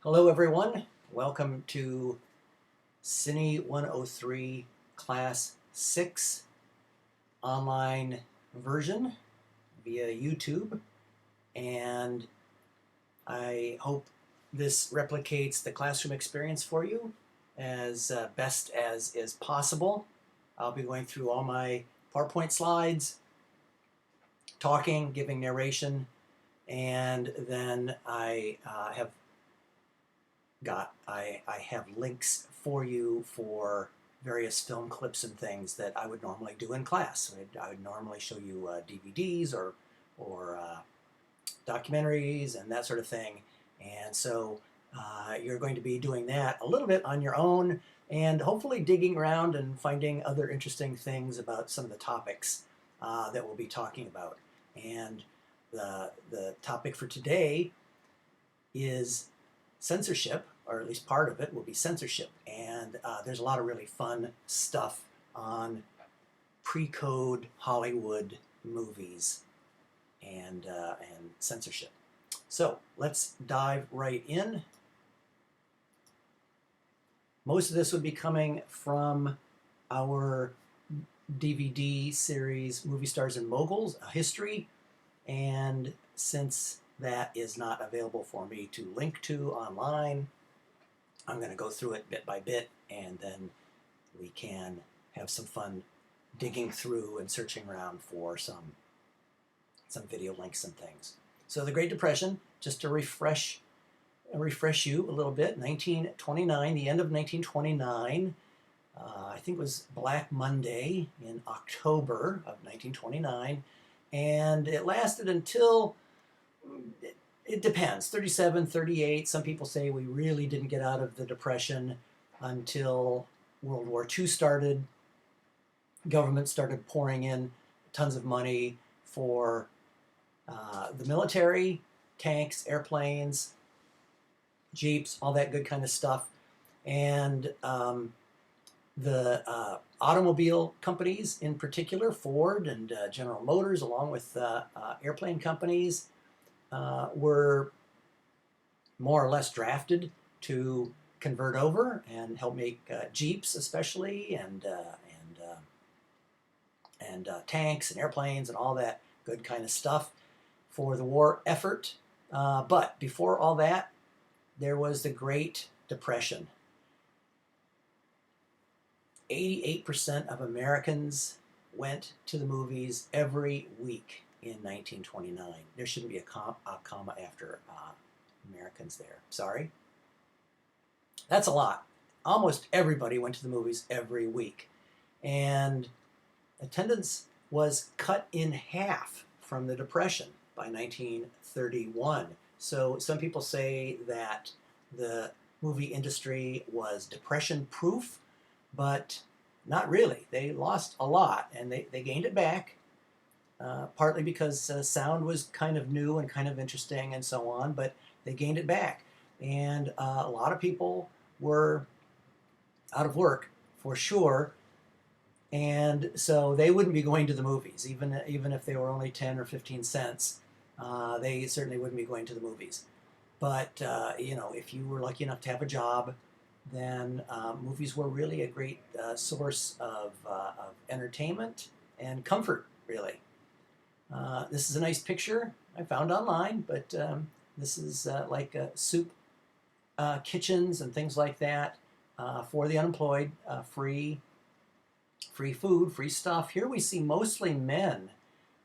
Hello, everyone. Welcome to Cine 103 Class 6 online version via YouTube. And I hope this replicates the classroom experience for you as best as is possible. I'll be going through all my PowerPoint slides, talking, giving narration, and then I have links for you for various film clips and things that I would normally do in class. I would normally show you DVDs or documentaries and that sort of thing. And so you're going to be doing that a little bit on your own and hopefully digging around and finding other interesting things about some of the topics that we'll be talking about. And the topic for today is censorship, or at least part of it will be censorship. And there's a lot of really fun stuff on pre-code Hollywood movies and censorship. So let's dive right in. Most of this would be coming from our DVD series, Movie Stars and Moguls, a history. And since that is not available for me to link to online, I'm going to go through it bit by bit, and then we can have some fun digging through and searching around for some video links and things. So the Great Depression, just to refresh you a little bit, 1929, the end of 1929, I think it was Black Monday in October of 1929, and it lasted until, it depends, 37, 38. Some people say we really didn't get out of the Depression until World War II started. Government started pouring in tons of money for the military, tanks, airplanes, jeeps, all that good kind of stuff. And the automobile companies in particular, Ford and General Motors, along with airplane companies, were more or less drafted to convert over and help make jeeps, especially, and tanks and airplanes and all that good kind of stuff for the war effort. But before all that, there was the Great Depression. 88% of Americans went to the movies every week in 1929. There shouldn't be a comma after Americans there. Sorry. That's a lot. Almost everybody went to the movies every week. And attendance was cut in half from the Depression by 1931. So some people say that the movie industry was depression-proof, but not really. They lost a lot, and they gained it back, partly because sound was kind of new and kind of interesting and so on, but they gained it back. And a lot of people were out of work, for sure, and so they wouldn't be going to the movies, even if they were only 10 or 15 cents. They certainly wouldn't be going to the movies. But, if you were lucky enough to have a job, then movies were really a great source of entertainment and comfort, really. This is a nice picture I found online, but this is like soup kitchens and things like that for the unemployed, free food, free stuff. Here we see mostly men,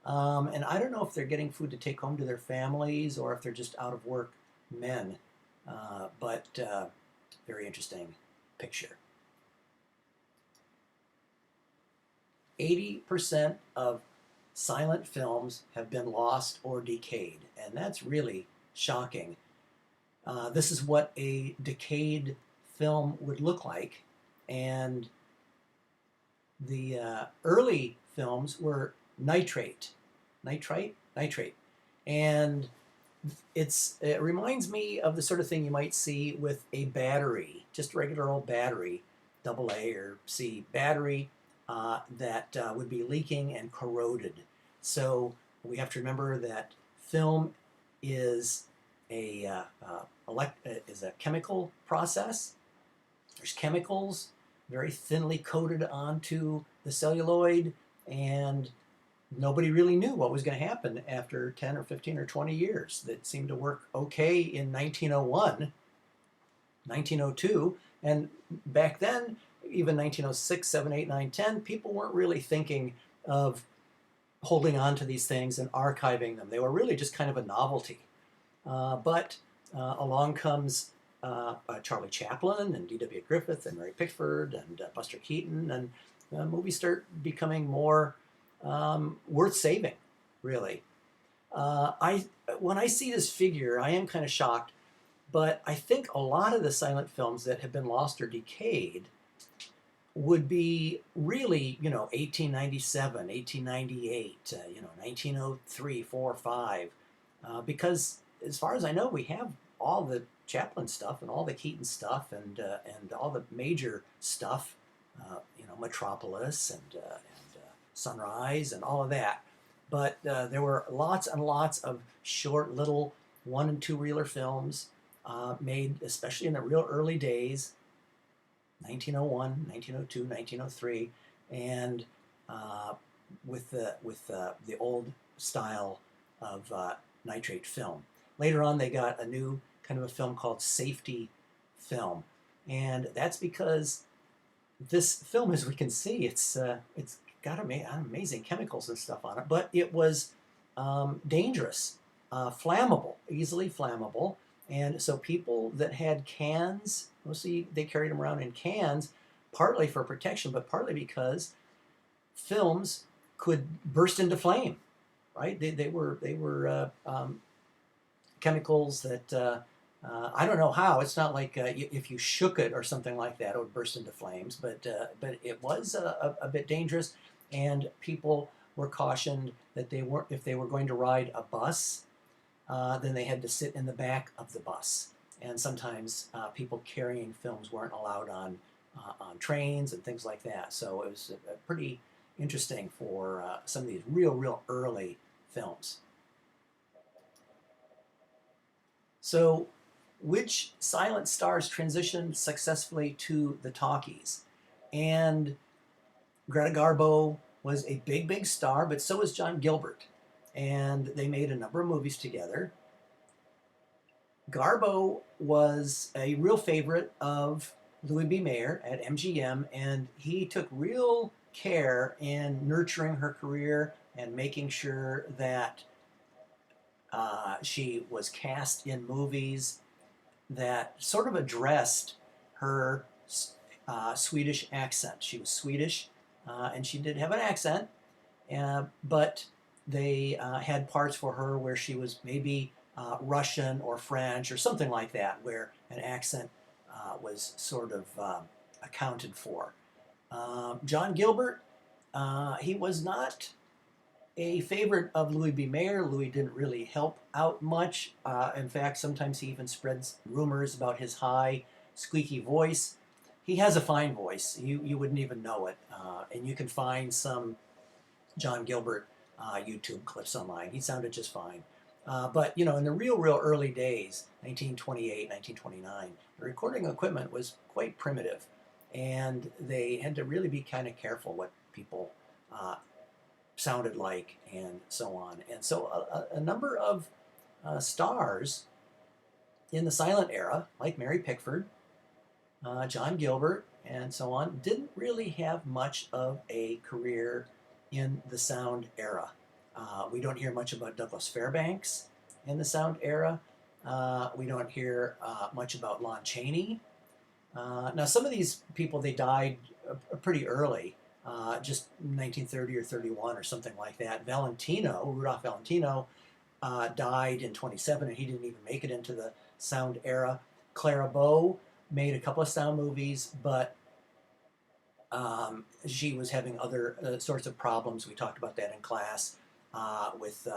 and I don't know if they're getting food to take home to their families or if they're just out of work men, but very interesting picture. 80% of silent films have been lost or decayed, and that's really shocking. This is what a decayed film would look like, and the early films were nitrate, and it reminds me of the sort of thing you might see with a battery, just a regular old battery, AA or C battery, that would be leaking and corroded. So we have to remember that film is is a chemical process. There's chemicals very thinly coated onto the celluloid, and nobody really knew what was going to happen after 10 or 15 or 20 years. That seemed to work okay in 1901, 1902, and back then, even 1906, 7, 8, 9, 10, people weren't really thinking of holding on to these things and archiving them. They were really just kind of a novelty. But along comes Charlie Chaplin and D.W. Griffith and Mary Pickford and Buster Keaton, and movies start becoming more worth saving, really. When I see this figure, I am kind of shocked, but I think a lot of the silent films that have been lost or decayed would be really, 1897, 1898, 1903, 4, 5, because as far as I know, we have all the Chaplin stuff and all the Keaton stuff and all the major stuff, Metropolis and Sunrise and all of that. But there were lots and lots of short little 1 and 2 reeler films made, especially in the real early days, 1901, 1902, 1903, and with the old style of nitrate film. Later on, they got a new kind of a film called safety film, and that's because this film, as we can see, it's got amazing chemicals and stuff on it, but it was dangerous, flammable, easily flammable, and so people that had cans, mostly they carried them around in cans, partly for protection, but partly because films could burst into flame, right? They were chemicals that I don't know how. It's not like if you shook it or something like that, it would burst into flames. But it was a bit dangerous, and people were cautioned that if they were going to ride a bus, then they had to sit in the back of the bus. And sometimes people carrying films weren't allowed on trains and things like that. So it was pretty interesting for some of these real early films. So, which silent stars transitioned successfully to the talkies? And Greta Garbo was a big star, but so was John Gilbert. And they made a number of movies together. Garbo was a real favorite of Louis B. Mayer at MGM, and he took real care in nurturing her career and making sure that she was cast in movies that sort of addressed her Swedish accent. She was Swedish, and she did have an accent, but they had parts for her where she was maybe Russian or French or something like that, where an accent was sort of accounted for. John Gilbert, he was not a favorite of Louis B. Mayer. Louis didn't really help out much. In fact, sometimes he even spreads rumors about his high, squeaky voice. He has a fine voice. You wouldn't even know it. And you can find some John Gilbert YouTube clips online. He sounded just fine. But, in the real early days, 1928, 1929, the recording equipment was quite primitive. And they had to really be kind of careful what people sounded like and so on. And so a number of stars in the silent era, like Mary Pickford, John Gilbert, and so on, didn't really have much of a career in the sound era. We don't hear much about Douglas Fairbanks in the sound era. We don't hear much about Lon Chaney. Now, some of these people, they died pretty early, just 1930 or 31 or something like that. Rudolph Valentino, died in 27, and he didn't even make it into the sound era. Clara Bow made a couple of sound movies, but she was having other sorts of problems. We talked about that in class with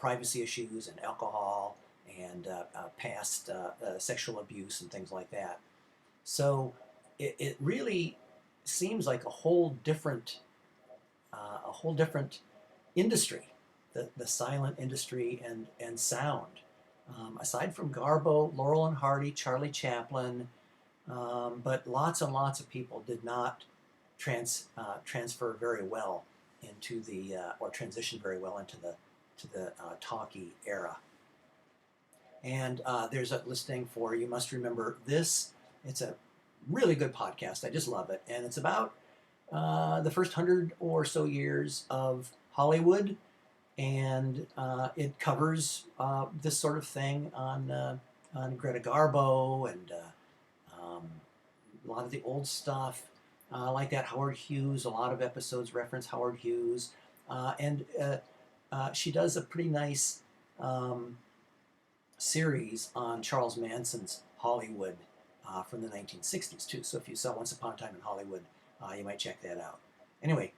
privacy issues and alcohol and past sexual abuse and things like that. So it really seems like a whole different industry, the silent industry and sound. Aside from Garbo, Laurel and Hardy, Charlie Chaplin, but lots and lots of people did not transfer very well into the or transition very well into the talkie era. And there's a listing for You Must Remember This. It's a really good podcast. I just love it, and it's about the first 100 or so years of Hollywood, and it covers this sort of thing on Greta Garbo and a lot of the old stuff like that. Howard Hughes, a lot of episodes reference Howard Hughes, and she does a pretty nice series on Charles Manson's Hollywood from the 1960s too. So if you saw Once Upon a Time in Hollywood, you might check that out. Anyway,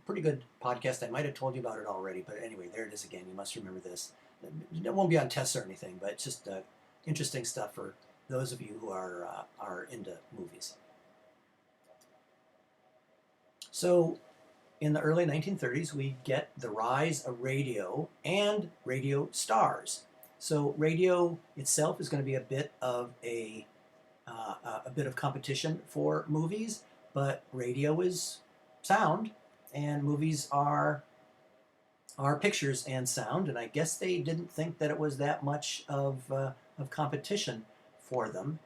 pretty good podcast. I might have told you about it already, but anyway, there it is again. You Must Remember This. It won't be on tests or anything, but it's just interesting stuff for those of you who are into movies. So in the early 1930s, we get the rise of radio and radio stars. So radio itself is going to be a bit of a bit of competition for movies, but radio is sound, and movies are pictures and sound. And I guess they didn't think that it was that much of competition for them.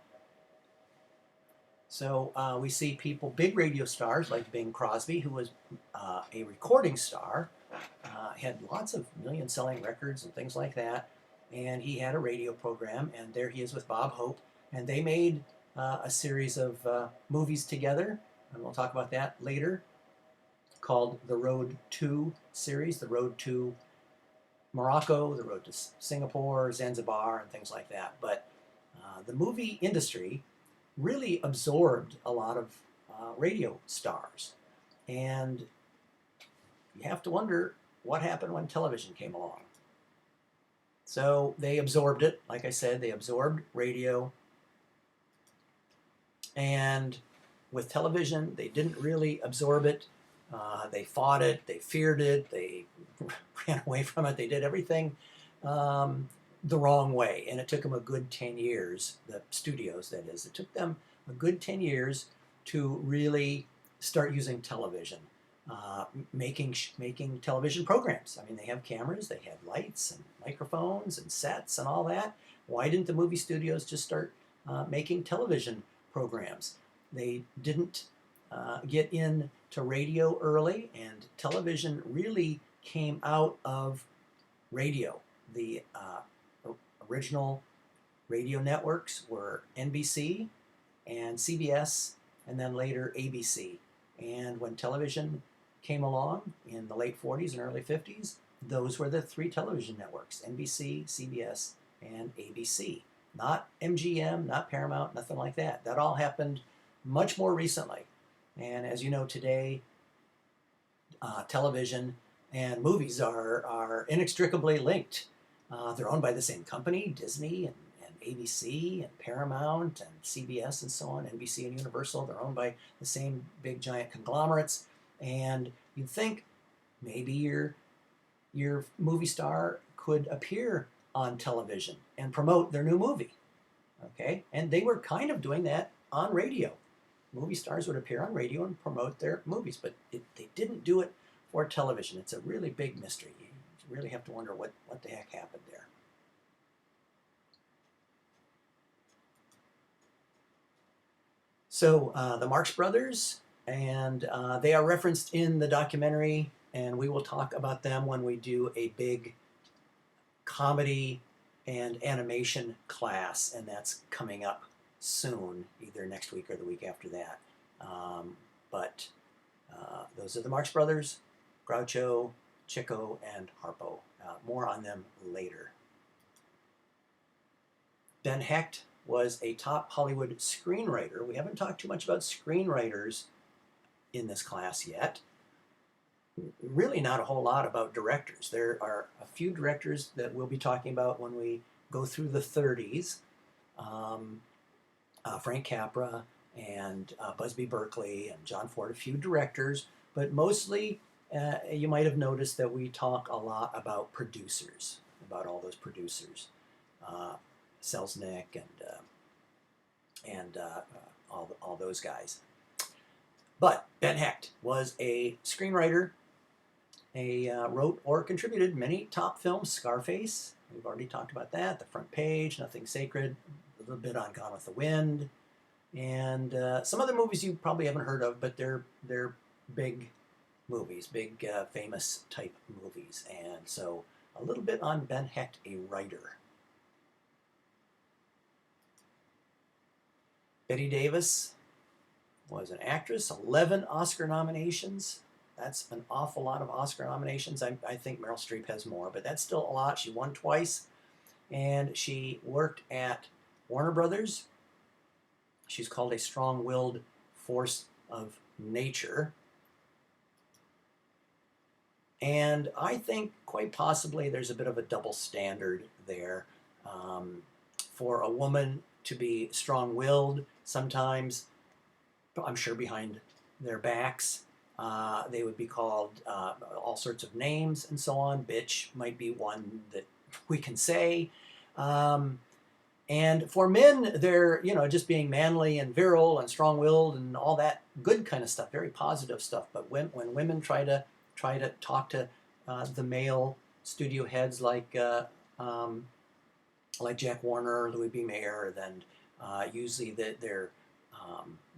So we see people, big radio stars like Bing Crosby, who was a recording star, had lots of million-selling records and things like that. And he had a radio program, and there he is with Bob Hope, and they made a series of movies together, and we'll talk about that later, called the Road to series, the Road to Morocco, the Road to Singapore, Zanzibar, and things like that. But the movie industry really absorbed a lot of radio stars, and you have to wonder what happened when television came along. So they absorbed it. Like I said, they absorbed radio. And with television, they didn't really absorb it. They fought it. They feared it. They ran away from it. They did everything the wrong way. And it took them a good 10 years, the studios, that is. It took them a good 10 years to really start using television. Making television programs. I mean, they have cameras, they had lights and microphones and sets and all that. Why didn't the movie studios just start making television programs? They didn't get into radio early, and television really came out of radio. The original radio networks were NBC and CBS, and then later ABC. And when television came along in the late 40s and early 50s, those were the three television networks: NBC, CBS, and ABC. Not MGM, not Paramount, nothing like that. That all happened much more recently. And as you know, today, television and movies are inextricably linked. They're owned by the same company, Disney and ABC and Paramount and CBS and so on, NBC and Universal. They're owned by the same big giant conglomerates. And you'd think maybe your movie star could appear on television and promote their new movie. Okay? And they were kind of doing that on radio. Movie stars would appear on radio and promote their movies, but they didn't do it for television. It's a really big mystery. You really have to wonder what the heck happened there. So the Marx Brothers, and they are referenced in the documentary, and we will talk about them when we do a big comedy and animation class, and that's coming up soon, either next week or the week after that. But those are the Marx Brothers, Groucho, Chico, and Harpo. More on them later. Ben Hecht was a top Hollywood screenwriter. We haven't talked too much about screenwriters in this class yet. Really not a whole lot about directors. There are a few directors that we'll be talking about when we go through the 30s. Frank Capra and Busby Berkeley and John Ford, a few directors, but mostly you might have noticed that we talk a lot about producers, about all those producers. Selznick and all those guys. But Ben Hecht was a screenwriter. Wrote or contributed many top films. Scarface, we've already talked about that. The Front Page, Nothing Sacred, a little bit on Gone with the Wind, and some other movies you probably haven't heard of, but they're big movies, big famous type movies. And so a little bit on Ben Hecht, a writer. Bette Davis was an actress, 11 Oscar nominations. That's an awful lot of Oscar nominations. I think Meryl Streep has more, but that's still a lot. She won twice, and she worked at Warner Brothers. She's called a strong-willed force of nature. And I think quite possibly there's a bit of a double standard there. For a woman to be strong-willed, sometimes, I'm sure behind their backs, they would be called all sorts of names and so on. Bitch might be one that we can say. And for men, they're, just being manly and virile and strong-willed and all that good kind of stuff, very positive stuff. But when women try to talk to the male studio heads like Jack Warner or Louis B. Mayer, then usually they're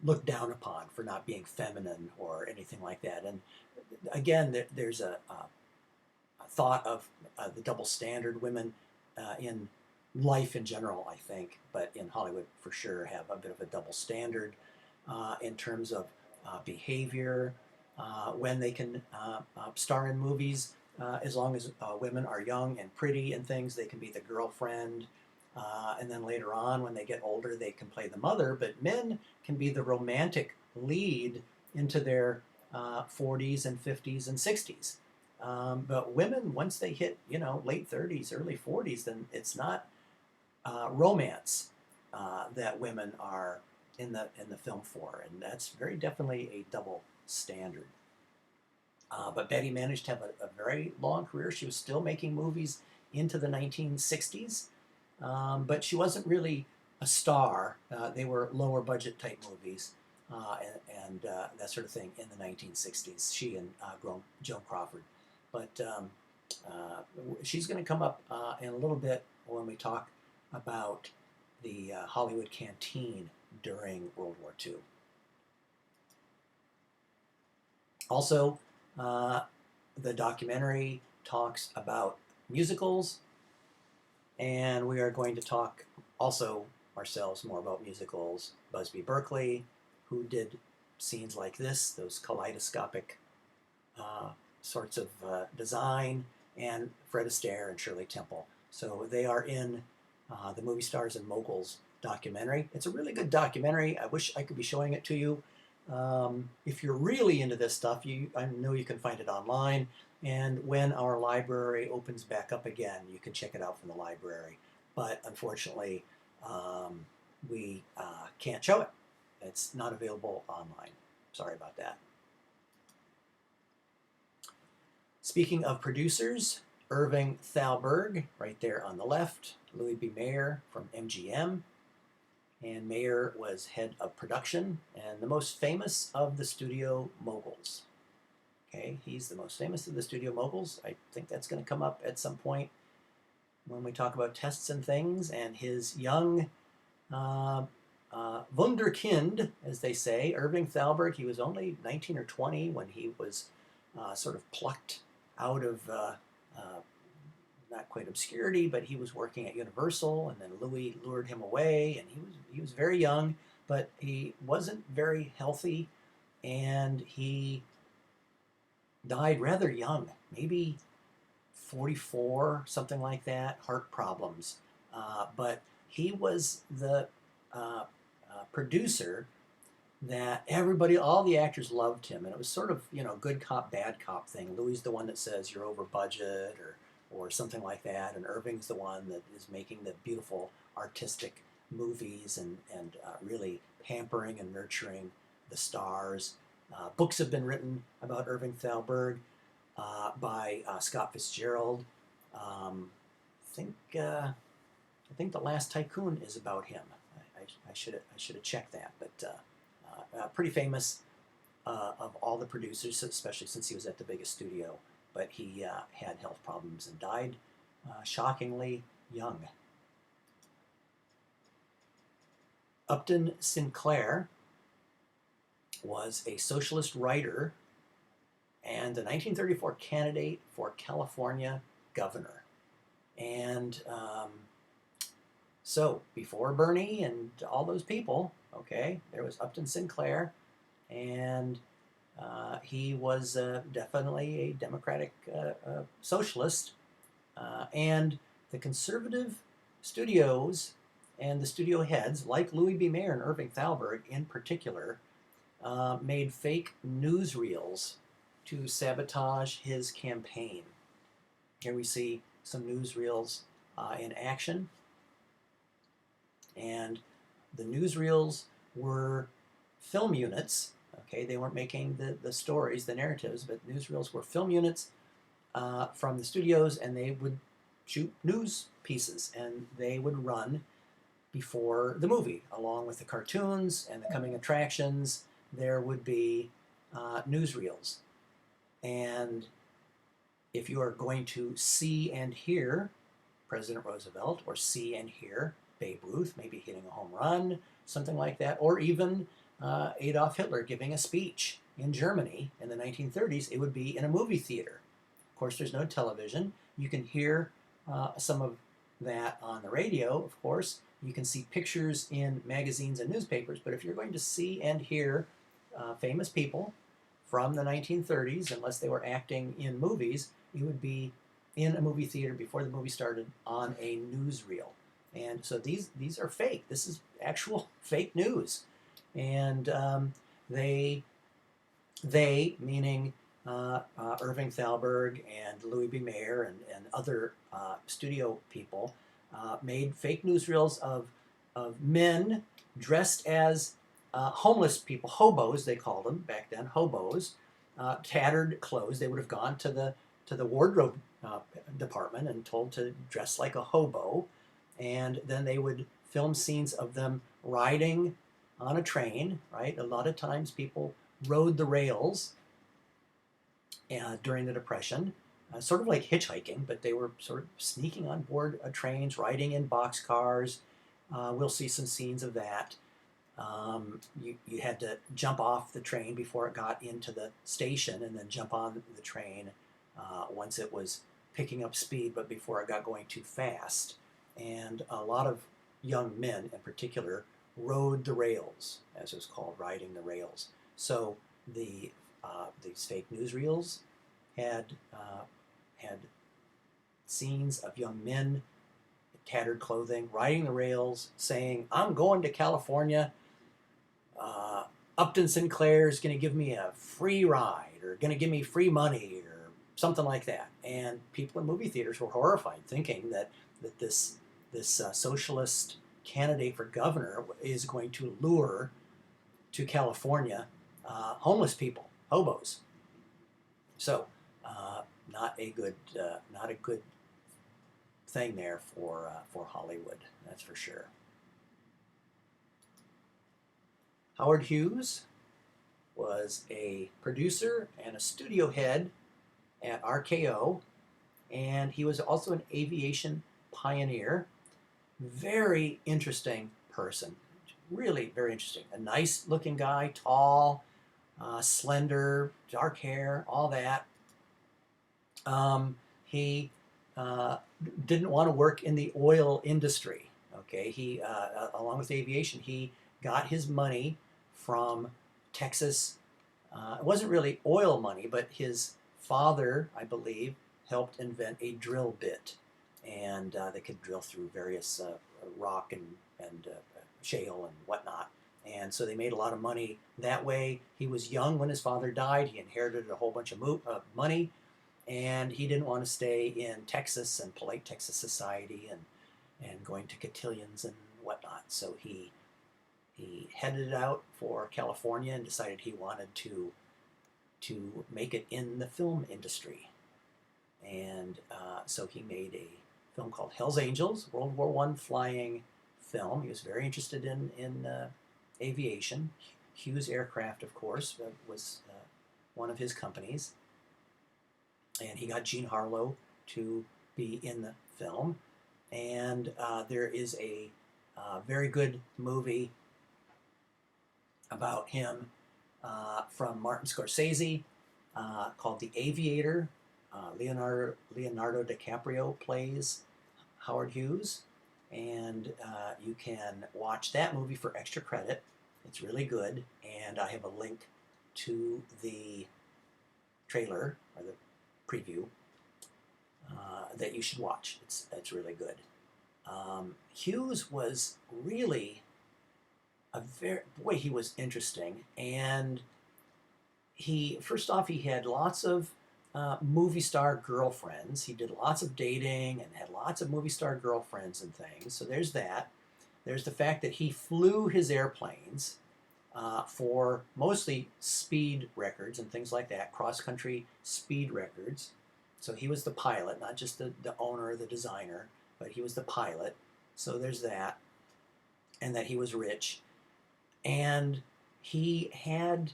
looked down upon for not being feminine or anything like that. And again, there's a thought of the double standard. Women in life in general, I think, but in Hollywood for sure, have a bit of a double standard in terms of behavior, when they can star in movies. As long as women are young and pretty and things, they can be the girlfriend. And then later on, when they get older, they can play the mother. But men can be the romantic lead into their 40s and 50s and 60s. But women, once they hit, late 30s, early 40s, then it's not romance that women are in the film for, and that's very definitely a double standard. But Betty managed to have a very long career. She was still making movies into the 1960s, but she wasn't really a star. They were lower budget type movies and that sort of thing in the 1960s, she and Joan Crawford. But she's going to come up in a little bit when we talk about the Hollywood canteen during World War II. Also, the documentary talks about musicals, and we are going to talk also ourselves more about musicals. Busby Berkeley, who did scenes like this, those kaleidoscopic sorts of design, and Fred Astaire and Shirley Temple. So they are in the Movie Stars and Moguls documentary. It's a really good documentary. I wish I could be showing it to you. If you're really into this stuff, I know you can find it online. And when our library opens back up again, you can check it out from the library. But unfortunately, we can't show it. It's not available online. Sorry about that. Speaking of producers, Irving Thalberg, right there on the left, Louis B. Mayer from MGM, and Mayer was head of production and the most famous of the studio moguls. Okay, he's the most famous of the studio moguls. I think that's going to come up at some point when we talk about tests and things, and his young Wunderkind, as they say, Irving Thalberg. He was only 19 or 20 when he was sort of plucked out of not quite obscurity, but he was working at Universal, and then Louis lured him away, and he was very young, but he wasn't very healthy, and he died rather young, maybe 44, something like that, heart problems. But he was the producer that everybody, all the actors loved him, and it was sort of, good cop, bad cop thing. Louis is the one that says you're over budget or something like that, and Irving's the one that is making the beautiful artistic movies and really pampering and nurturing the stars. Books have been written about Irving Thalberg by Scott Fitzgerald. I think I think The Last Tycoon is about him. I should have checked that, but pretty famous of all the producers, especially since he was at the biggest studio. But he had health problems and died shockingly young. Upton Sinclair was a socialist writer and the 1934 candidate for California governor. And so before Bernie and all those people, okay, there was Upton Sinclair, and he was definitely a democratic socialist. And the conservative studios and the studio heads, like Louis B. Mayer and Irving Thalberg in particular, made fake newsreels to sabotage his campaign. Here we see some newsreels in action. And the newsreels were film units. Okay, they weren't making the stories, the narratives, but newsreels were film units from the studios, and they would shoot news pieces, and they would run before the movie, along with the cartoons and the coming attractions. There would be newsreels. And if you are going to see and hear President Roosevelt, or see and hear Babe Ruth maybe hitting a home run, something like that, or even Adolf Hitler giving a speech in Germany in the 1930s, it would be in a movie theater. Of course, there's no television. You can hear some of that on the radio, of course. You can see pictures in magazines and newspapers, but if you're going to see and hear famous people from the 1930s, unless they were acting in movies, it would be in a movie theater before the movie started on a newsreel. And so these are fake. This is actual fake news. And they meaning Irving Thalberg and Louis B. Mayer and other studio people, made fake newsreels of men dressed as homeless people, hobos they called them back then, hobos, tattered clothes. They would have gone to the wardrobe department and told to dress like a hobo, and then they would film scenes of them riding on a train, right? A lot of times people rode the rails during the Depression, sort of like hitchhiking, but they were sort of sneaking on board trains, riding in boxcars. We'll see some scenes of that. You had to jump off the train before it got into the station, and then jump on the train once it was picking up speed, but before it got going too fast. And a lot of young men in particular rode the rails, as it was called, riding the rails. So these fake newsreels had scenes of young men in tattered clothing riding the rails, saying, "I'm going to California. Upton Sinclair is going to give me a free ride, or going to give me free money," or something like that. And people in movie theaters were horrified, thinking that this socialist candidate for governor is going to lure to California homeless people, hobos. So not a good thing there for Hollywood, that's for sure. Howard Hughes was a producer and a studio head at RKO, and he was also an aviation pioneer. Very interesting person, really very interesting. A nice looking guy, tall, slender, dark hair, all that. He didn't want to work in the oil industry. Okay, he along with aviation, he got his money from Texas. It wasn't really oil money, but his father, I believe, helped invent a drill bit, and they could drill through various rock and shale and whatnot. And so they made a lot of money that way. He was young when his father died. He inherited a whole bunch of money, and he didn't want to stay in Texas and polite Texas society and going to cotillions and whatnot. So he headed out for California and decided he wanted to make it in the film industry. And so he made film called Hell's Angels, World War I flying film. He was very interested in aviation. Hughes Aircraft, of course, was one of his companies. And he got Jean Harlow to be in the film. And there is a very good movie about him from Martin Scorsese called The Aviator. Leonardo DiCaprio plays Howard Hughes, and you can watch that movie for extra credit. It's really good, and I have a link to the trailer or the preview that you should watch. It's really good. Hughes was really he was interesting, and first off he had lots of movie star girlfriends. He did lots of dating and had lots of movie star girlfriends and things. So there's that. There's the fact that he flew his airplanes for mostly speed records and things like that, cross-country speed records. So he was the pilot, not just the owner or the designer, but he was the pilot. So there's that. And that he was rich. And he had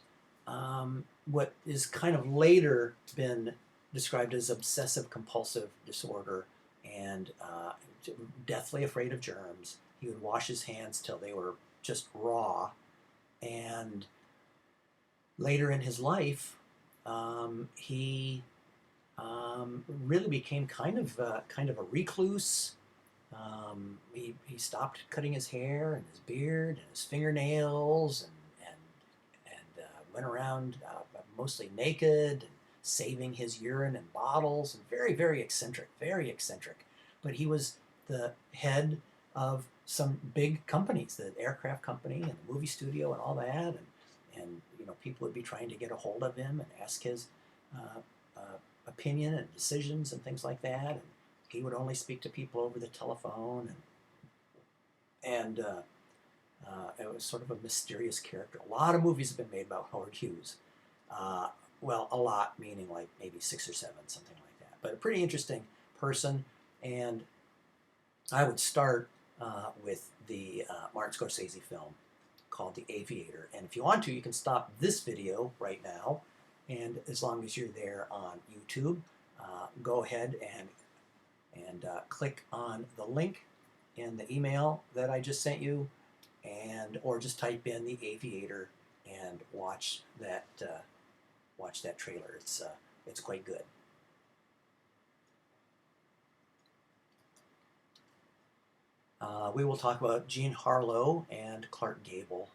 what is kind of later been described as obsessive compulsive disorder, and deathly afraid of germs. He would wash his hands till they were just raw. And later in his life, he really became kind of a recluse. He stopped cutting his hair and his beard and his fingernails, and went around mostly naked and saving his urine in bottles, and very, very eccentric, very eccentric. But he was the head of some big companies, the aircraft company and the movie studio and all that, and people would be trying to get a hold of him and ask his opinion and decisions and things like that, and he would only speak to people over the telephone, and it was sort of a mysterious character. A lot of movies have been made about Howard Hughes. Well, a lot, meaning like maybe 6 or 7, something like that. But a pretty interesting person, and I would start with the Martin Scorsese film called The Aviator. And if you want to, you can stop this video right now, and as long as you're there on YouTube, go ahead and click on the link in the email that I just sent you, or just type in The Aviator and watch that trailer. It's quite good. We will talk about Jean Harlow and Clark Gable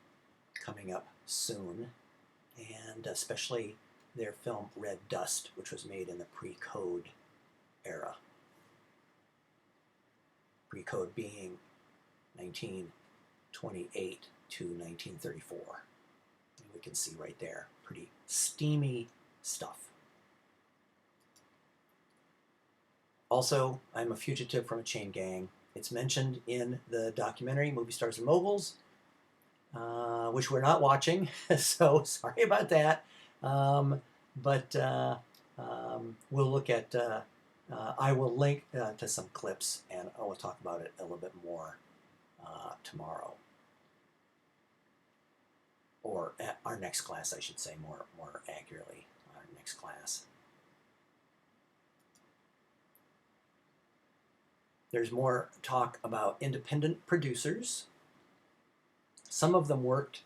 coming up soon, and especially their film Red Dust, which was made in the pre-code era. Pre-code being 1928 to 1934. And we can see right there, pretty steamy stuff. Also, I'm a fugitive from a chain gang. It's mentioned in the documentary Movie Stars and Moguls, which we're not watching, so sorry about that. But we'll look at, I will link to some clips, and I will talk about it a little bit more tomorrow. Or at our next class, I should say, more accurately, our next class. There's more talk about independent producers. Some of them worked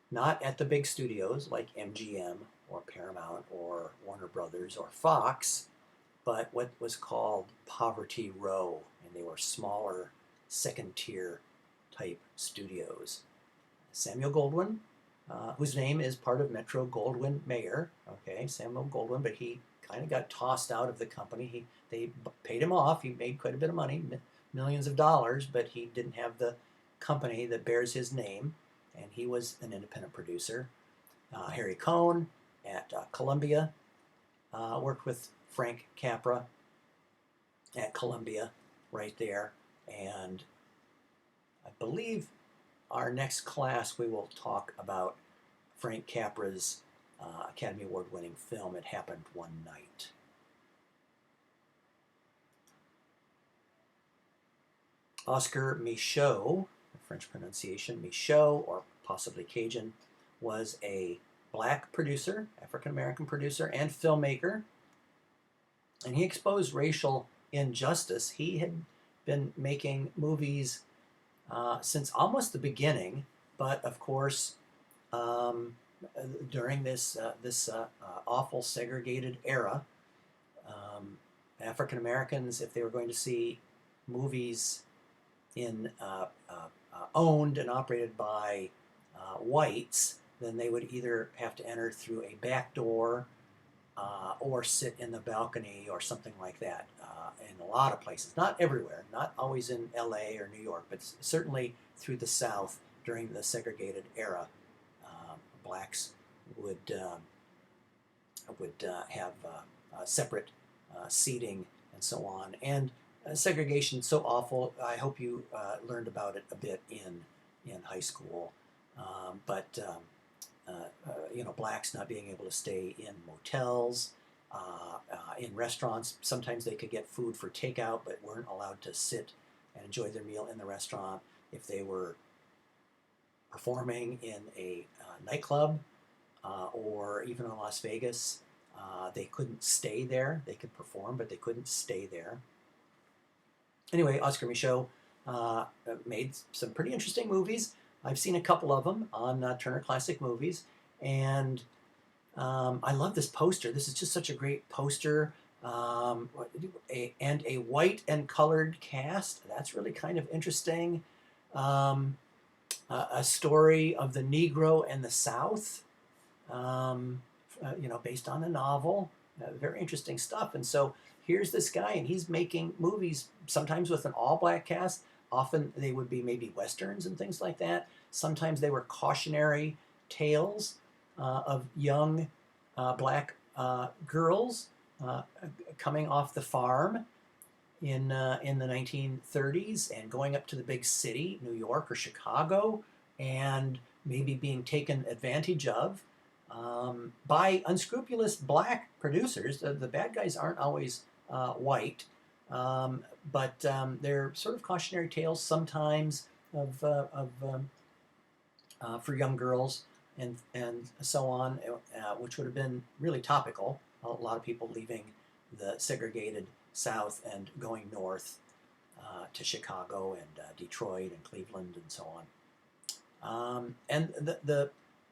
not at the big studios like MGM or Paramount or Warner Brothers or Fox, but what was called Poverty Row, and they were smaller, second-tier type studios. Samuel Goldwyn, whose name is part of Metro-Goldwyn-Mayer, okay, Samuel Goldwyn, but he kind of got tossed out of the company. They paid him off. He made quite a bit of money, millions of dollars, but he didn't have the company that bears his name, and he was an independent producer. Harry Cohn at Columbia worked with Frank Capra at Columbia right there, and I believe our next class we will talk about Frank Capra's Academy Award winning film, It Happened One Night. Oscar Micheaux, the French pronunciation, Micheaux, or possibly Cajun, was a black producer, African-American producer, and filmmaker. And he exposed racial injustice. He had been making movies since almost the beginning, but of course, um, during this awful segregated era, African Americans, if they were going to see movies in owned and operated by whites, then they would either have to enter through a back door or sit in the balcony or something like that. In a lot of places, not everywhere, not always in LA or New York, but certainly through the South during the segregated era, blacks would have separate seating and so on. And segregation so awful. I hope you learned about it a bit in high school. Blacks not being able to stay in motels, in restaurants. Sometimes they could get food for takeout, but weren't allowed to sit and enjoy their meal in the restaurant. If they were performing in a nightclub or even in Las Vegas, they couldn't stay there. They could perform, but they couldn't stay there. Anyway, Oscar Micheaux made some pretty interesting movies. I've seen a couple of them on Turner Classic Movies, and I love this poster. This is just such a great poster, and a white and colored cast. That's really kind of interesting. A story of the Negro and the South, based on a novel. Very interesting stuff. And so here's this guy, and he's making movies sometimes with an all-black cast. Often they would be maybe westerns and things like that. Sometimes they were cautionary tales of young black girls coming off the farm in the 1930s and going up to the big city, New York or Chicago, and maybe being taken advantage of by unscrupulous black producers. The bad guys aren't always white, but they're sort of cautionary tales sometimes for young girls and so on, which would have been really topical. A lot of people leaving the segregated South and going north to Chicago and Detroit and Cleveland and so on. And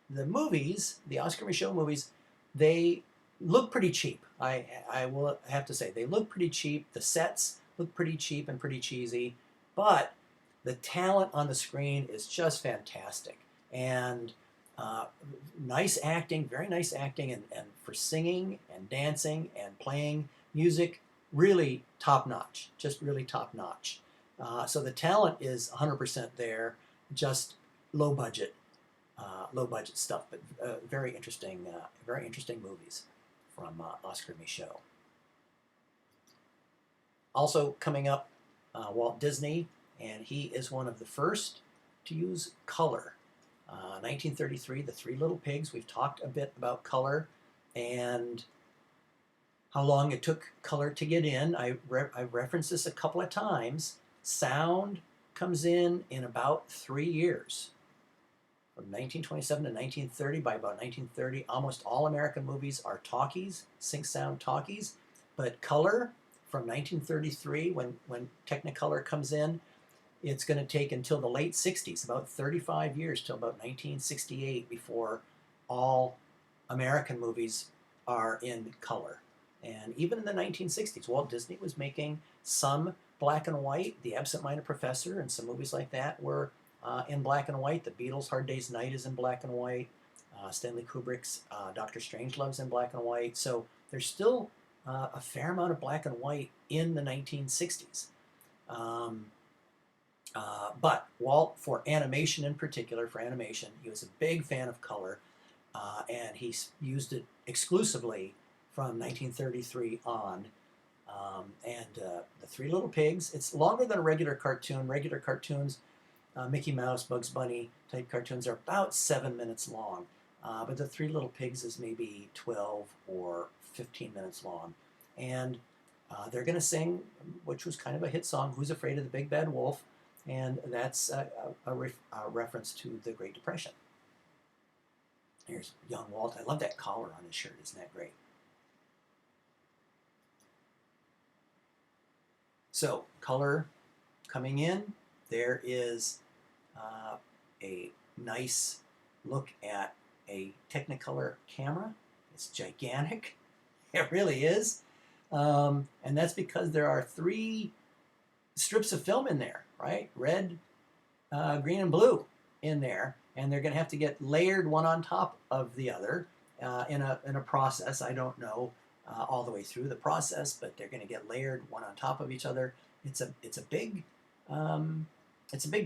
the movies, the Oscar Micheaux movies, they look pretty cheap. I will have to say, they look pretty cheap. The sets look pretty cheap and pretty cheesy, but the talent on the screen is just fantastic. And nice acting, very nice acting, and for singing and dancing and playing music, really top notch, just really top notch. So the talent is 100% there, just low budget stuff, but very interesting movies from Oscar Micheaux. Also coming up, Walt Disney, and he is one of the first to use color. 1933, The Three Little Pigs. We've talked a bit about color and how long it took color to get in. I've referenced this a couple of times. Sound comes in about 3 years. From 1927 to 1930, by about 1930, almost all American movies are talkies, sync sound talkies. But color, from 1933, when Technicolor comes in, it's going to take until the late 60s, about 35 years, till about 1968, before all American movies are in color. And even in the 1960s, Walt Disney was making some black and white. The Absent-Minded Professor and some movies like that were in black and white. The Beatles' Hard Day's Night is in black and white. Stanley Kubrick's Dr. Strangelove's in black and white. So there's still a fair amount of black and white in the 1960s. But Walt, for animation in particular, he was a big fan of color, and he used it exclusively from 1933 on. The Three Little Pigs, it's longer than a regular cartoon. Regular cartoons, Mickey Mouse, Bugs Bunny type cartoons, are about 7 minutes long. But the Three Little Pigs is maybe 12 or 15 minutes long. And they're going to sing, which was kind of a hit song, Who's Afraid of the Big Bad Wolf? and that's a reference to the Great Depression. Here's young Walt. I love that collar on his shirt. Isn't that great? So, color coming in. There is a nice look at a Technicolor camera. It's gigantic. It really is. And that's because there are 3 strips of film in there, right? Red, green, and blue in there. And they're going to have to get layered one on top of the other in a process. I don't know all the way through the process, but they're going to get layered one on top of each other. It's a big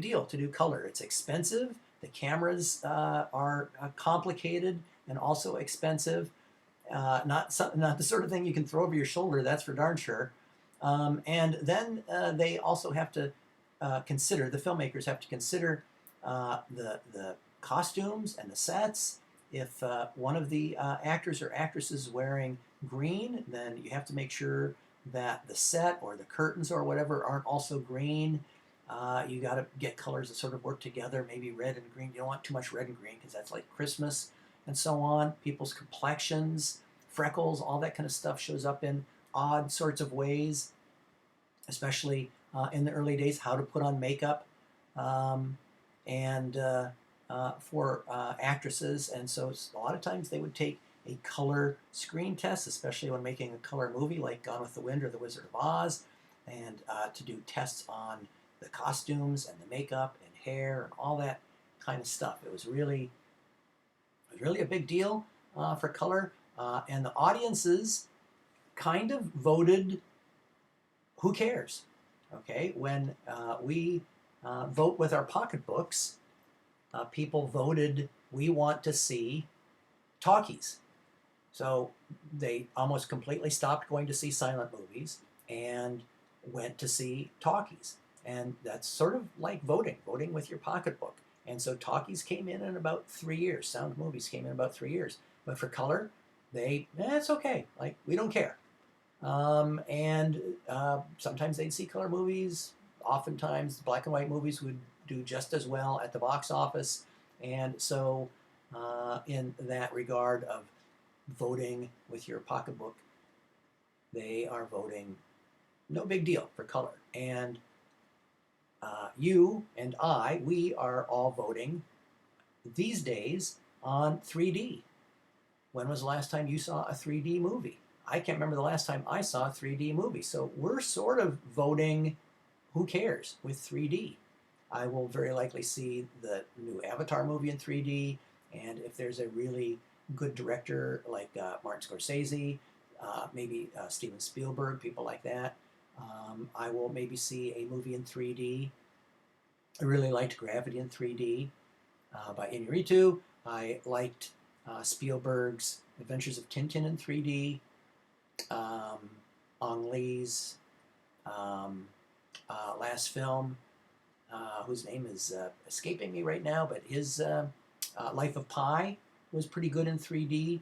deal to do color. It's expensive. The cameras are complicated and also expensive. Not the sort of thing you can throw over your shoulder. That's for darn sure. And then they also have to consider. The filmmakers have to consider the costumes and the sets. If one of the actors or actresses is wearing green, then you have to make sure that the set or the curtains or whatever aren't also green. You got to get colors that sort of work together, maybe red and green. You don't want too much red and green because that's like Christmas and so on. People's complexions, freckles, all that kind of stuff shows up in odd sorts of ways, especially in the early days, how to put on makeup and for actresses. And so a lot of times they would take a color screen test, especially when making a color movie like Gone with the Wind or The Wizard of Oz, and to do tests on the costumes and the makeup and hair and all that kind of stuff. It was really a big deal for color, and the audiences kind of voted, who cares? Okay, when we vote with our pocketbooks, people voted, we want to see talkies. So they almost completely stopped going to see silent movies and went to see talkies. And that's sort of like voting with your pocketbook. And so talkies came in about 3 years. Sound movies came in about 3 years. But for color, it's okay. Like, we don't care. And sometimes they'd see color movies. Oftentimes, black and white movies would do just as well at the box office. And so in that regard of voting with your pocketbook, they are voting no big deal for color. And you and we are all voting these days on 3D. When was the last time you saw a 3D movie? I can't remember the last time I saw a 3D movie. So we're sort of voting, who cares, with 3D. I will very likely see the new Avatar movie in 3D, and if there's a really good director like Martin Scorsese, maybe Steven Spielberg, people like that, I will maybe see a movie in 3D. I really liked Gravity in 3D by Inarritu. I liked Spielberg's Adventures of Tintin in 3D. Ang Lee's last film, whose name is escaping me right now, but his Life of Pi was pretty good in 3D.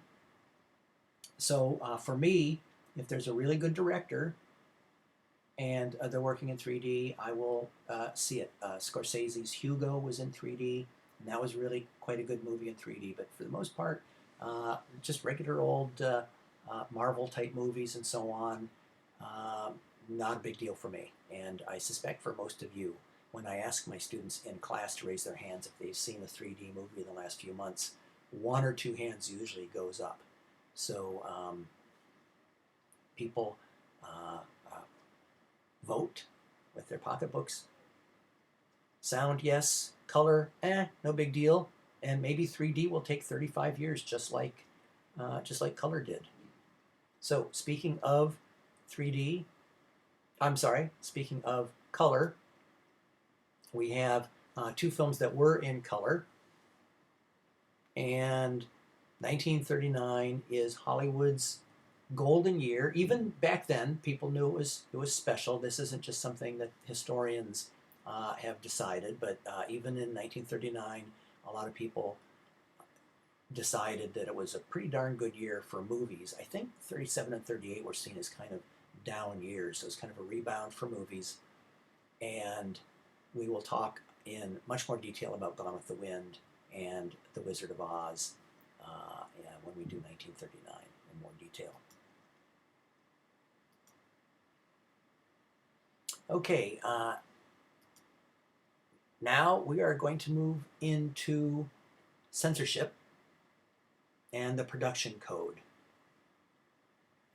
So for me, if there's a really good director and they're working in 3D, I will see it. Scorsese's Hugo was in 3D, and that was really quite a good movie in 3D. But for the most part, just regular old Marvel-type movies and so on, not a big deal for me. And I suspect for most of you, when I ask my students in class to raise their hands if they've seen a 3D movie in the last few months, 1 or 2 hands usually goes up. So people vote with their pocketbooks. Sound, yes. Color, no big deal. And maybe 3D will take 35 years, just like color did. So speaking of 3D, speaking of color, we have 2 films that were in color. And 1939 is Hollywood's golden year. Even back then, people knew it was special. This isn't just something that historians have decided, but even in 1939, a lot of people decided that it was a pretty darn good year for movies. I think 37 and 38 were seen as kind of down years, so it was kind of a rebound for movies. And we will talk in much more detail about Gone with the Wind and The Wizard of Oz yeah, when we do 1939 in more detail. Okay, now we are going to move into censorship and the production code.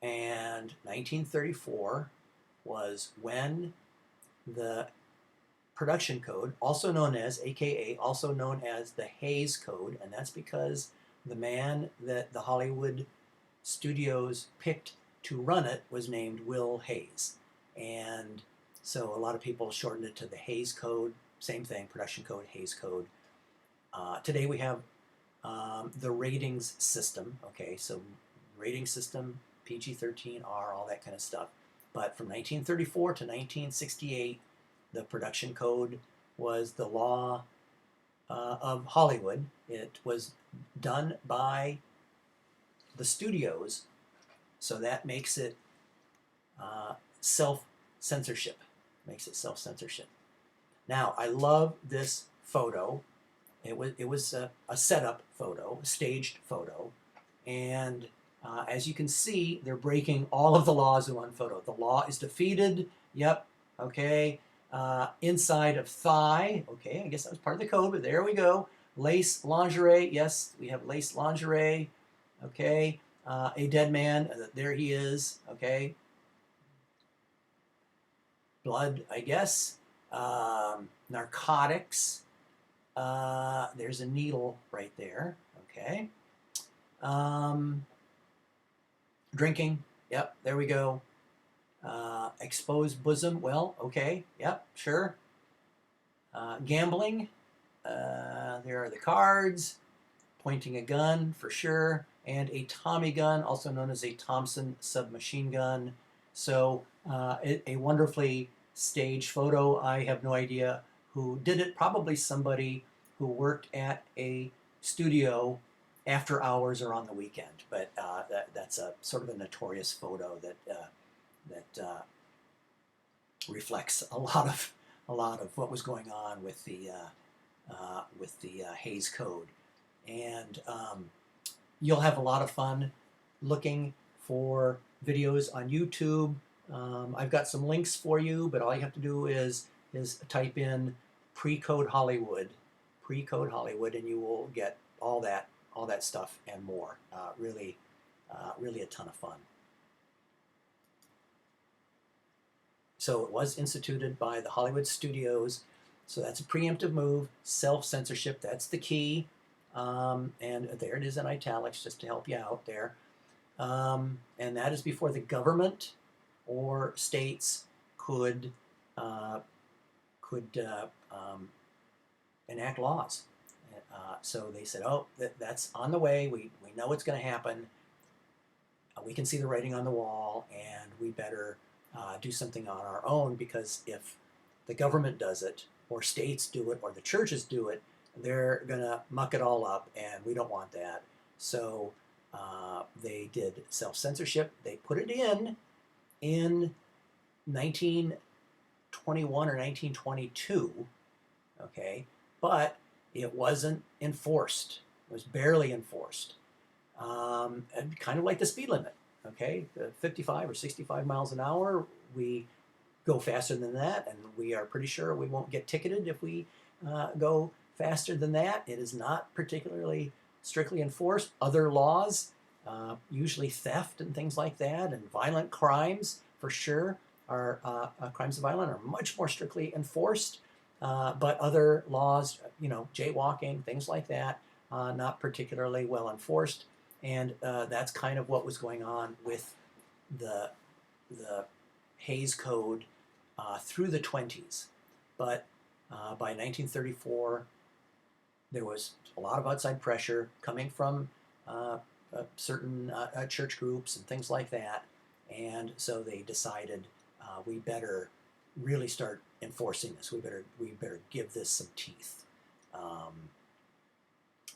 And 1934 was when the production code, also known as, AKA, also known as the Hays Code, and that's because the man that the Hollywood studios picked to run it was named Will Hays. And so a lot of people shortened it to the Hays Code. Same thing, production code, Hays Code. Today we have the ratings system. Okay, so rating system, PG-13, R, all that kind of stuff. But from 1934 to 1968, the production code was the law of Hollywood. It was done by the studios, so that makes it self-censorship. Makes it self-censorship. Now, I love this photo. It was a setup photo, a staged photo, and as you can see, they're breaking all of the laws in one photo. The law is defeated. Yep. Okay. Inside of thigh. Okay, I guess that was part of the code, but there we go. Lace lingerie. Yes, we have lace lingerie. Okay. A dead man. There he is. Okay. Blood, I guess. Narcotics. There's a needle right there. Okay. Drinking. Yep, there we go. Exposed bosom. Well, okay. Yep, sure. Gambling. There are the cards. Pointing a gun, for sure. And a Tommy gun, also known as a Thompson submachine gun. So a wonderfully staged photo. I have no idea who did it. Probably somebody who worked at a studio after hours or on the weekend. But that's a sort of a notorious photo that reflects a lot of what was going on with the Hays Code. And you'll have a lot of fun looking for videos on YouTube. I've got some links for you, but all you have to do is type in pre-code Hollywood, and you will get all that stuff and more. Really a ton of fun. So it was instituted by the Hollywood studios. So that's a preemptive move. Self-censorship, that's the key. And there it is in italics, just to help you out there. And that is before the government or states could enact laws. So they said, oh, that's on the way. We know it's going to happen. We can see the writing on the wall, and we better do something on our own, because if the government does it, or states do it, or the churches do it, they're going to muck it all up, and we don't want that. So they did self-censorship. They put it in 1921 or 1922, okay, but it wasn't enforced. It was barely enforced. And kind of like the speed limit, okay, 55 or 65 miles an hour. We go faster than that, and we are pretty sure we won't get ticketed if we go faster than that. It is not particularly strictly enforced. Other laws, usually theft and things like that, and violent crimes for sure, are crimes of violence are much more strictly enforced. But other laws, jaywalking, things like that, not particularly well enforced. And that's kind of what was going on with the Hays Code through the 20s. But by 1934, there was a lot of outside pressure coming from certain church groups and things like that. And so they decided we better really start enforcing this. We better give this some teeth.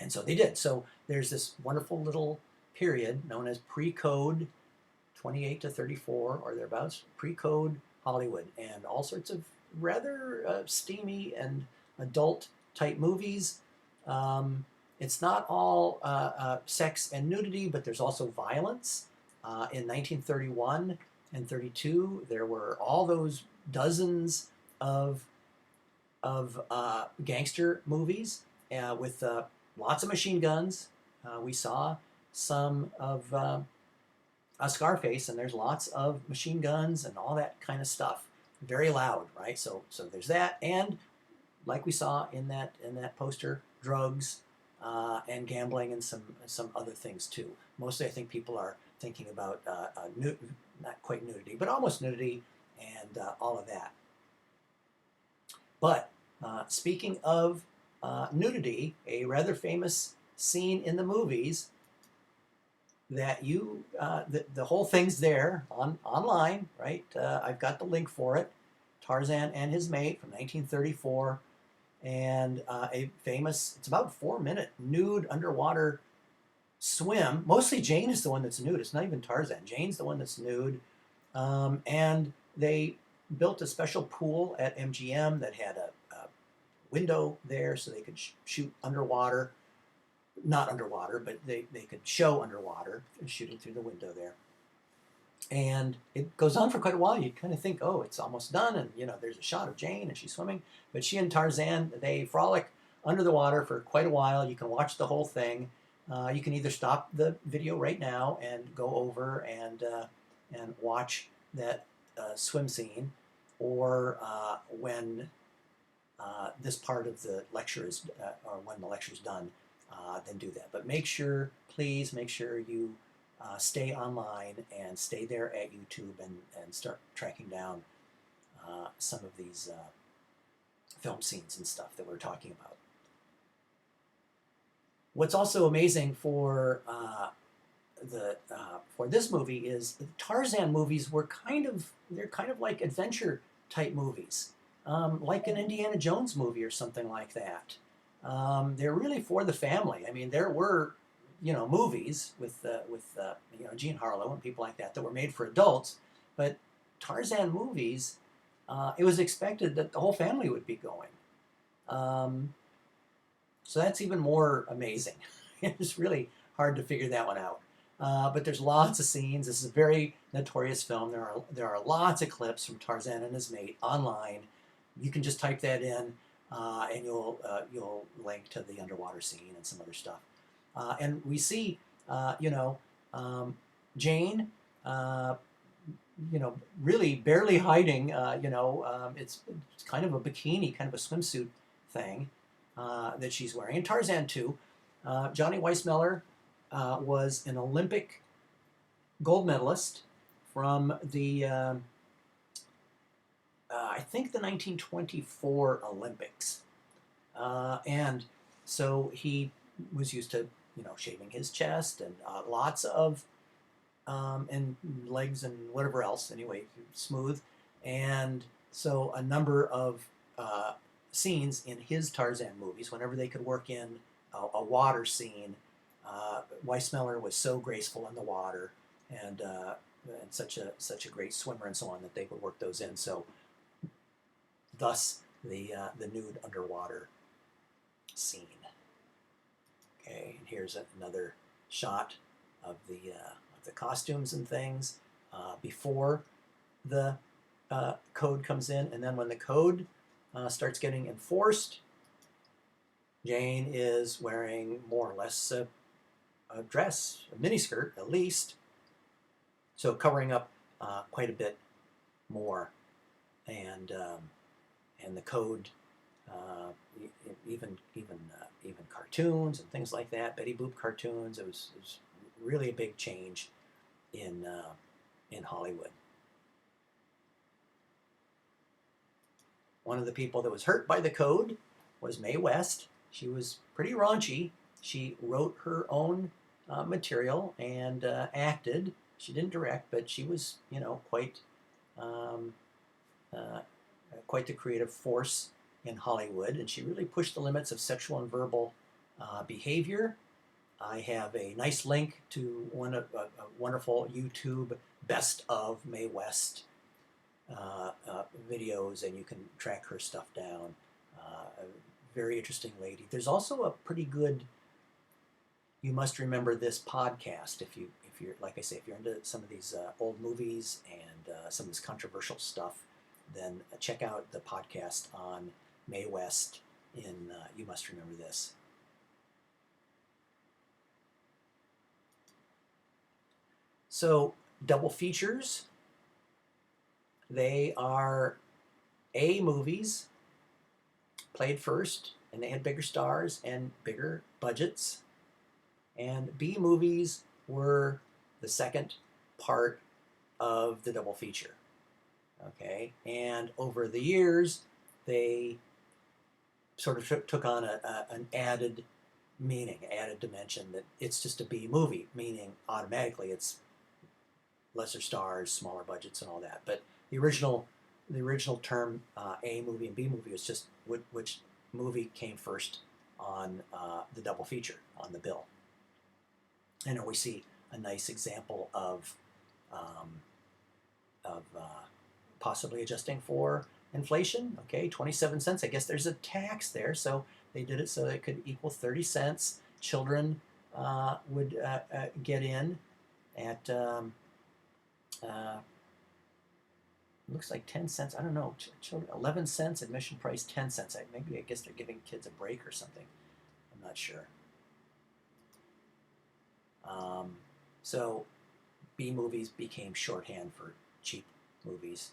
And so they did. So there's this wonderful little period known as pre-code 28 to 34 or thereabouts, pre-code Hollywood, and all sorts of rather steamy and adult type movies. It's not all sex and nudity, but there's also violence. In 1931 and 32, there were all those dozens of gangster movies with lots of machine guns. We saw some of Scarface, and there's lots of machine guns and all that kind of stuff. Very loud, right? So there's that, and like we saw in that poster, drugs and gambling and some other things too. Mostly, I think people are thinking about not quite nudity, but almost nudity and all of that. But speaking of nudity, a rather famous scene in the movies that the whole thing's there online, right? I've got the link for it. Tarzan and His Mate from 1934, and a famous, it's about 4-minute nude underwater swim. Mostly Jane is the one that's nude. It's not even Tarzan. Jane's the one that's nude. And they built a special pool at MGM that had a window there so they could shoot underwater. Not underwater, but they could show underwater, shooting through the window there. And it goes on for quite a while. You kind of think, oh, it's almost done, and there's a shot of Jane and she's swimming. But she and Tarzan, they frolic under the water for quite a while. You can watch the whole thing. You can either stop the video right now and go over and watch that swim scene, or when this part of the lecture is, or when the lecture is done, then do that. But please make sure you stay online and stay there at YouTube and start tracking down some of these film scenes and stuff that we're talking about. What's also amazing for this movie is the Tarzan movies they're kind of like adventure type movies, like an Indiana Jones movie or something like that. They're really for the family. I mean, there were movies with Jean Harlow and people like that were made for adults, but Tarzan movies, it was expected that the whole family would be going. So that's even more amazing. It's really hard to figure that one out. But there's lots of scenes. This is a very notorious film. There are lots of clips from Tarzan and His Mate online. You can just type that in, and you'll link to the underwater scene and some other stuff. And we see, Jane, really barely hiding. It's kind of a bikini, kind of a swimsuit thing that she's wearing. And Tarzan too. Johnny Weissmuller was an Olympic gold medalist from the I think the 1924 Olympics, and so he was used to shaving his chest and lots of and legs and whatever else, anyway, smooth. And so a number of scenes in his Tarzan movies, whenever they could work in a water scene, Weissmuller was so graceful in the water and such a great swimmer and so on that they would work those in. So thus the nude underwater scene. Okay, and here's another shot of the costumes and things before the code comes in, and then when the code starts getting enforced, Jane is wearing more or less a dress, a miniskirt at least, so covering up quite a bit more, and the code, even cartoons and things like that, Betty Boop cartoons. It was really a big change in Hollywood. One of the people that was hurt by the code was Mae West. She was pretty raunchy. She wrote her own material and acted. She didn't direct, but she was, quite the creative force in Hollywood, and she really pushed the limits of sexual and verbal behavior. I have a nice link to a wonderful YouTube best of Mae West videos, and you can track her stuff down. A very interesting lady. There's also a pretty good You Must Remember This podcast. If you're like I say, if you're into some of these old movies and some of this controversial stuff, then check out the podcast on Mae West in You Must Remember This. So double features, they are A movies played first, and they had bigger stars and bigger budgets, and B movies were the second part of the double feature. Okay, and over the years, they sort of took on an added meaning, added dimension, that it's just a B movie, meaning automatically it's lesser stars, smaller budgets, and all that. But the original term A movie and B movie was just which movie came first on the double feature on the bill. And we see a nice example of possibly adjusting for inflation. Okay, 27 cents. I guess there's a tax there, so they did it so it could equal 30 cents. Children would get in at looks like 10 cents. I don't know. Children, 11 cents. Admission price 10 cents. Maybe I guess they're giving kids a break or something. I'm not sure. So B movies became shorthand for cheap movies.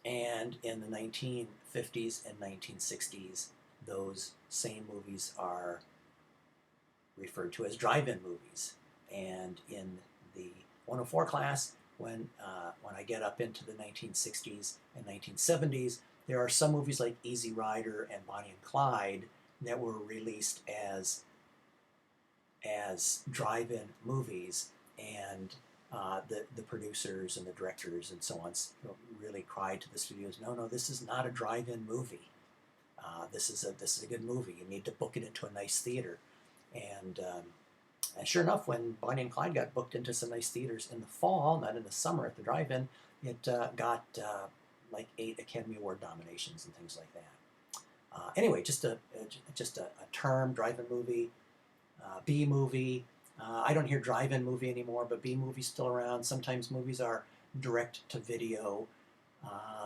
And in the 1950s and 1960s, those same movies are referred to as drive-in movies. And in the 104 class, when I get up into the 1960s and 1970s, there are some movies like Easy Rider and Bonnie and Clyde that were released as drive-in movies, and the producers and the directors and so on really cried to the studios, no, this is not a drive-in movie. This is a good movie. You need to book it into a nice theater. And sure enough, when Bonnie and Clyde got booked into some nice theaters in the fall, not in the summer at the drive-in, it got like 8 Academy Award nominations and things like that. Anyway, just a term, drive-in movie, B movie. I don't hear drive-in movie anymore, but B movie's still around. Sometimes movies are direct to video,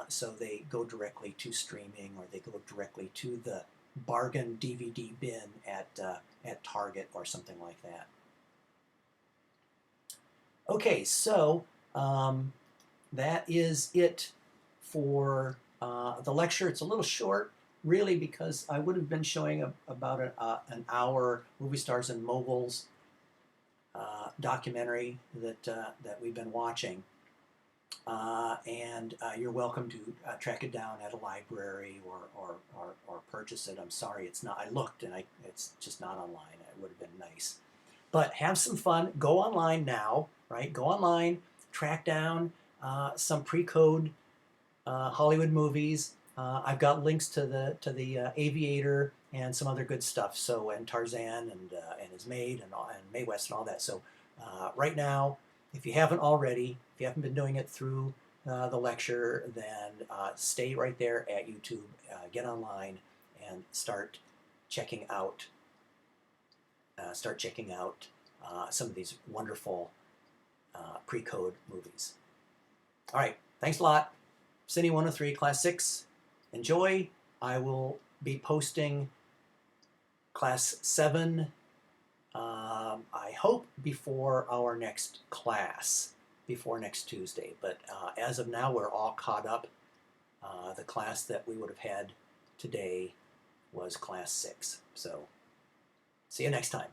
so they go directly to streaming, or they go directly to the bargain DVD bin at Target or something like that. Okay, so that is it for the lecture. It's a little short, really, because I would have been showing about an hour Movie Stars and Moguls documentary that we've been watching. And you're welcome to track it down at a library or purchase it. I'm sorry, it's not. I looked, and it's just not online. It would have been nice. But have some fun. Go online now, right? Go online, track down some pre-code Hollywood movies. I've got links to the Aviator and some other good stuff. So, and Tarzan and his maid and Mae West and all that. So right now, if you haven't already, if you haven't been doing it through the lecture, then stay right there at YouTube, get online, and start checking out some of these wonderful pre-code movies. All right, thanks a lot. Cine 103, Class 6. Enjoy. I will be posting Class 7, I hope, before our next class, before next Tuesday. But as of now, we're all caught up. The class that we would have had today was Class 6. So see you next time.